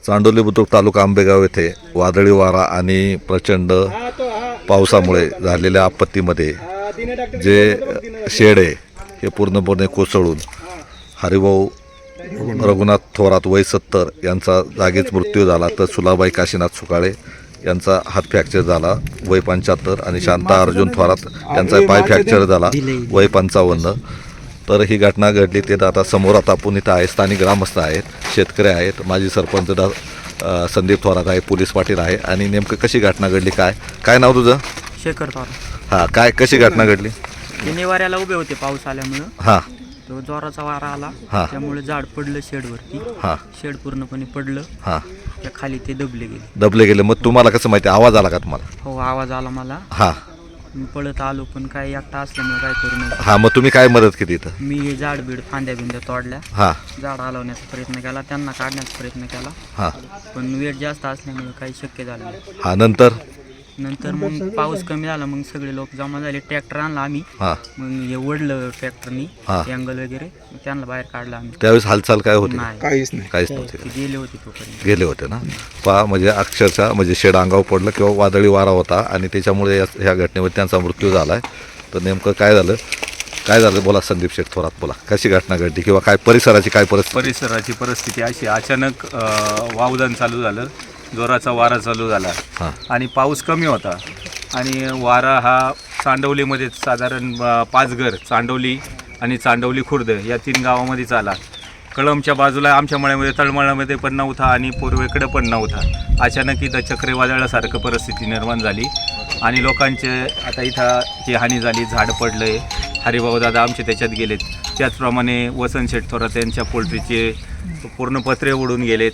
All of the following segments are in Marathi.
चांडोली बुद्रुक तालुका आंबेगाव येथे वादळी वारा आणि प्रचंड पावसामुळे झालेल्या आपत्तीमध्ये जे शेड आहे हे पूर्णपणे कोसळून हरिभाऊ रघुनाथ थोरात वय 70 यांचा जागीच मृत्यू झाला, तर सुलाबाई काशीनाथ सुकाळे यांचा हात फ्रॅक्चर झाला वय 75 आणि शांता अर्जुन थोरात यांचा पाय फ्रॅक्चर झाला वय 55. तर ही घटना घडली ते आता समोर आपण इथं आहे. स्थानिक ग्रामस्थ आहेत, शेतकरी आहेत, माजी सरपंच संदीप थोरात आहे, पोलीस पाटील आहे. आणि नेमकं कशी घटना घडली, काय नाव तुझं? शेखर थोरात. हां, काय कशी घटना घडली? ते निवाऱ्याला उभे होते पाऊस आल्यामुळं. हां, तो जोराचा वारा आला, हां. त्यामुळे झाड पडलं शेडवरती. हां शेड पूर्णपणे पडलं. हां, त्या खाली ते दबले दबले गेले. मग तुम्हाला कसं माहिती, आवाज आला का तुम्हाला? हो, आवाज आला मला. हां मी पळत आलो, पण काय एकटा असल्यामुळे काय करू नये. हां, मग तुम्ही काय मदत केली इथं? मी झाड बीड फांद्या बिंद्या तोडल्या, हां झाड हलवण्याचा प्रयत्न केला, त्यांना काढण्याचा प्रयत्न केला, हां पण वेळ जास्त असल्यामुळे काही शक्य झालं नाही. हां, नंतर मग पाऊस कमी झाला, मग सगळे लोक जमा झाले. ट्रॅक्टर आणला आम्ही, हां मग हे ओढलं ट्रॅक्टरनी हां. अँगल वगैरे, मग त्यांना बाहेर काढलं आम्ही. त्यावेळेस हालचाल काय होती? नाही, काहीच नव्हते. ते गेले होते तोपर्यंत. गेले होते ना. पहा, म्हणजे अक्षरशः म्हणजे शेड अंगावर पडलं किंवा वादळी वारा होता आणि त्याच्यामुळे ह्या घटनेमध्ये त्यांचा मृत्यू झाला आहे. तर नेमकं काय झालं बोला संदीप शेठ थोरात, बोला कशी घटना घडली किंवा काय परिसराची परिसराची परिस्थिती अशी, अचानक वावदान चालू झालं, जोराचा वारा चालू झाला हां आणि पाऊस कमी होता आणि वारा हा चांडवलीमध्ये साधारण 5 घर, चांडवली आणि चांडवली खुर्द या 3 गावामध्येच आला. कळमच्या बाजूला आमच्या मळ्यामध्ये तळमळ्यामध्ये पण नव्हता आणि पूर्वेकडे पण नव्हता. अचानक इथं चक्रीवादळासारखं परिस्थिती निर्माण झाली आणि लोकांचे आता इथं ही हानी झाली. झाड पडलं आहे, हरिभाऊ दादा आमचे त्याच्यात गेलेत. त्याचप्रमाणे वसंत शेठ थोरात यांच्या पोल्ट्रीचे पूर्ण पत्रे उडून गेलेत,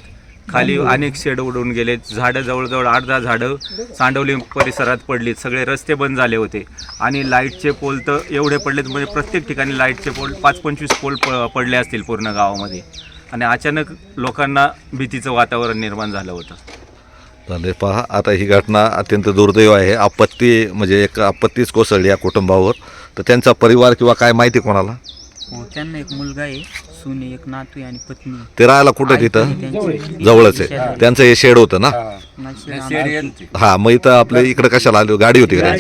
खाली अनेक शेड उडून गेलेत. झाडं जवळजवळ 8-10 झाडं चांडवली परिसरात पडलीत. सगळे रस्ते बंद झाले होते आणि लाईटचे पोल तर एवढे पडलेत, म्हणजे प्रत्येक ठिकाणी लाईटचे पोल 5-25 पोल पडले असतील पूर्ण गावामध्ये. आणि अचानक लोकांना भीतीचं वातावरण निर्माण झालं होतं. झाले. पहा, आता ही घटना अत्यंत दुर्दैव आहे. आपत्ती म्हणजे एक आपत्तीच कोसळली या कुटुंबावर. तर त्यांचा परिवार किंवा काय माहिती कोणाला? हो, त्यांना एक मुलगा आहे, सून आहे, एक नातू आहे आणि पत्नी आहे. ते राहायला कुठं तिथं जवळच आहे. त्यांचं हे शेड होतं ना. हा, मग इथं आपल्या इकडे कशाला आली? गाडी होती का?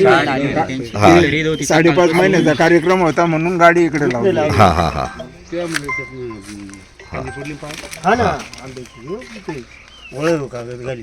5.5 महिन्याचा कार्यक्रम होता म्हणून गाडी इकडे लावली. हां हां हां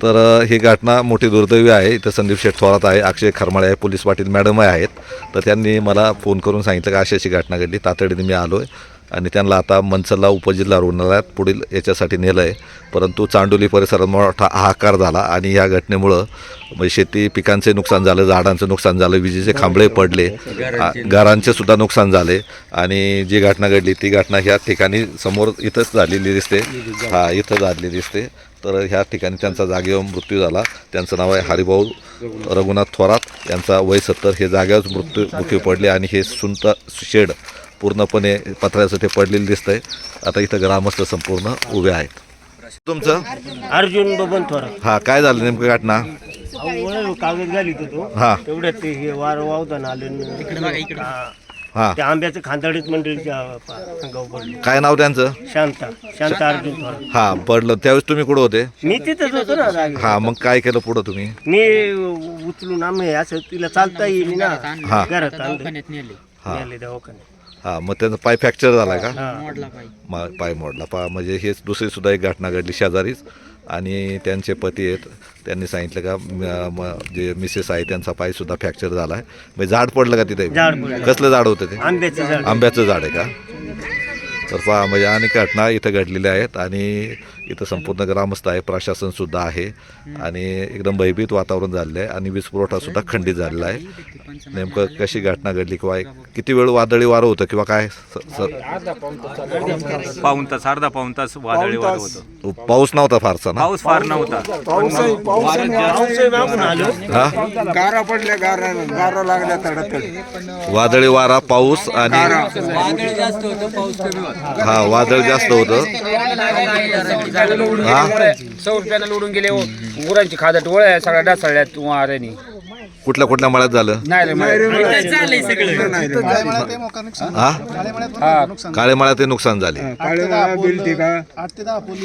तर ही घटना मोठी दुर्दैवी आहे. इथं संदीप शेठ थोरात आहे, अक्षय खरमाळे आहे, पोलीस पाटील मॅडम आहेत. तर त्यांनी मला फोन करून सांगितलं की अशी घटना घडली. तातडीने मी आलो आहे आणि त्यांना आता मनसरला उपजिल्हा रुग्णालयात पुढील याच्यासाठी नेलं आहे. परंतु चांडोली परिसरात मोठा हाहाकार झाला आणि ह्या घटनेमुळं म्हणजे शेती पिकांचे नुकसान झालं, झाडांचं नुकसान झालं, विजेचे खांबळे पडले, घरांचे सुद्धा नुकसान झाले. आणि जी घटना घडली ती घटना ह्या ठिकाणी समोर इथंच झालेली दिसते. हा, इथं झालेली दिसते. तर ह्या ठिकाणी त्यांचा जागेवर मृत्यू झाला. त्यांचं नाव आहे हरिभाऊ रघुनाथ थोरात, यांचा वय 70. हे जागेवर मृत्यू पडले आणि हे सुंत शेड पूर्णपणे पत्र्याचं ते पडलेलं दिसतंय. आता इथं ग्रामस्थ संपूर्ण उभे आहेत. तुमचं? अर्जुन बबन थोरात. हा, काय झालं नेमकं घटना? कागद घालीत होतो, हा तेवढ्यात ते हे वार वावदान आलं. हा, त्या आंब्याचं खांदाडीत मंडळीच्या अंगावर पडलं. काय नाव त्यांचं? शांता अर्जुन थोरात. हा, पडलं. त्यावेळेस तुम्ही कुठं होते? मी तिथंच होतो ना जागी. हा, मग काय केलं पुढं तुम्ही? मी उचलून आम्ही असं तिला चालता येईल ना, हा. घरात आणलं, हा नेले दवाखान्यात. हा, मग त्यांचा पाय फ्रॅक्चर झाला का? मोडला पाहिजे. पाय मोडला. पहा, म्हणजे हेच दुसरी सुद्धा एक घटना घडली शेजारीच. आणि त्यांचे पती आहेत, त्यांनी सांगितलं का जे मिसेस आहे त्यांचा पायसुद्धा फ्रॅक्चर झाला आहे. म्हणजे झाड पडलं का तिथे? कसलं झाड होतं ते? आंब्याचं झाड आहे का? तर पहा, म्हणजे अनेक घटना इथं घडलेल्या आहेत आणि इथं संपूर्ण ग्रामस्थ आहे, प्रशासनसुद्धा आहे आणि एकदम भयभीत वातावरण झालेलं आहे आणि वीज पुरवठासुद्धा खंडित झालेला आहे. नेमकं कशी घटना घडली किंवा किती वेळ वादळी वारं होतं किंवा काय? अर्धा पाऊण तास वादळी वारं होतं. पाऊस नव्हता फारसा ना? पाऊस फार नव्हता. हा, गारा पडल्या, गारा लागल्या तडतड. वादळी वारा, पाऊस आणि हा, वादळ जास्त होतं. सौर पॅनल उडून गेले, गुरांची खादट वळ आहे सगळ्या डासळल्यात वाऱ्याने. कुठल्या कुठल्या मळ्यात झालं चाललंय सगळं हा काळे मळ्यात ते नुकसान झाले. काळे माळा, बिलटी का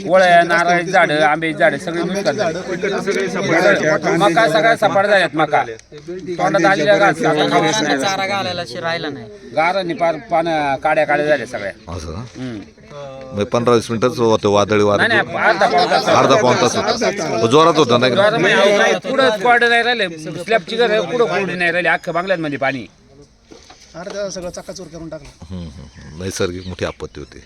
वळ्या नारळाची झाडं आंब्याची झाडं सगळी नुकसान झाली. मका सगळ्या सपाट झाल्यात. मका तोंडात आलेल्या घास आता खाऊच नाही. चारा घालायला राहिला नाही. गारांनी पार पानं काड्या झाल्या सगळ्या. असं ना? मग 15-20 मिनिटच होतं वादळी वार नाही अर्धा अर्धा-पाऊण तास होता. जोरात होता नाही का? पुढं कोरडं नाही राहिले. स्लॅबची घर पुढं कोरडी नाही राहिली. अख्ख्या बांगल्यांमध्ये पाणी नैसर्गिक मोठी आपत्ती होती.